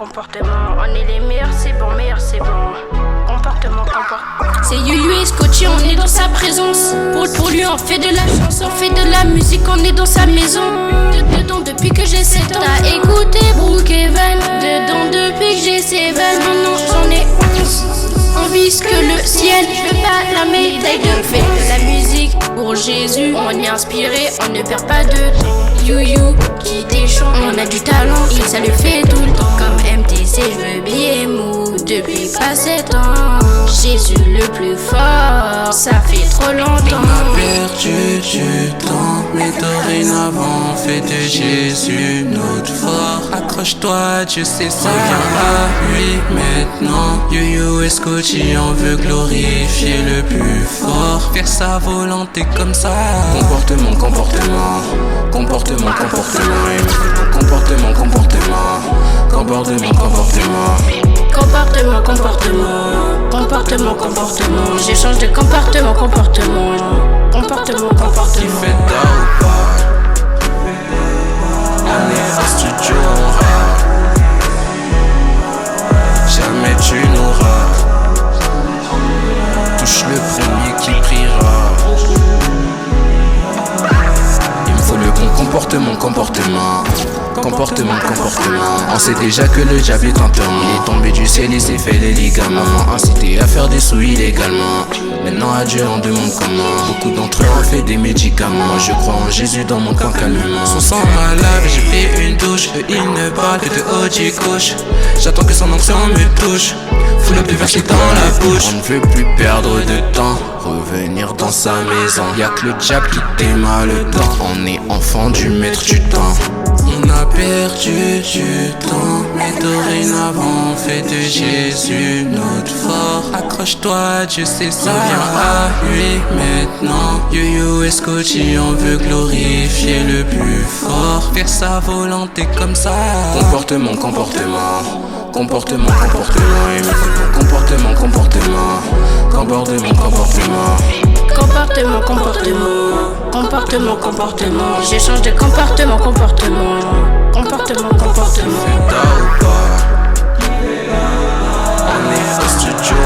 comportement. On est les meilleurs, c'est bon, comportement. C'est Yuyu et Scotty, on est dans sa présence. Pour lui, on fait de la chanson, on fait de la musique, on est dans sa maison. Dedans depuis que j'ai 7 ans. T'as écouté Brooke Even. Dedans depuis que j'ai 7 ans. Maintenant j'en ai 11. On vise que le ciel. Je veux pas la médaille de fait de la musique. Pour Jésus, on est inspiré, on ne perd pas de temps. Yuyu qui déchante, on a du talent et ça le fait tout le temps. Comme MTC, je veux bien mou depuis pas 7 ans. Jésus le plus fort, ça fait trop longtemps. On a perdu du temps, mais dorénavant on fait de Jésus notre fort. Accroche-toi, Dieu sait ça. Reviens à lui maintenant. Yuyu et Scotty, on veut glorifier le plus fort. Faire sa volonté comme ça. Comportement. J'échange de comportement. Tu fais ta ou pas? On est au studio, on rappe. Jamais tu n'auras. Touche le premier qui priera. Il me faut le bon comportement. On sait déjà que le diable est tentant. Il est tombé du ciel, il s'est fait les ligaments. Incité à faire des sous illégalement. Maintenant à Dieu on demande comment. Beaucoup d'entre eux ont fait des médicaments. Moi je crois en Jésus dans mon camp calmement. Son sang m'a lavé, j'ai pris une douche. Il ne parle que de haut du gauche. J'attends que son onction me touche. Full up de versets dans la bouche. On ne veut plus perdre de temps. Revenir dans sa maison. Y'a que le diable qui démarre le temps. On est enfant du maître du temps. On a perdu du temps, mais dorénavant on fait de Jésus notre fort. Accroche-toi, Dieu sait ça. Reviens à lui maintenant. Yuyu et Scotty, on veut glorifier le plus fort. Faire sa volonté comme ça. Comportement. Il me faut ton Comportement. J'échange de comportement. Fais ta ou pas? On est au studio.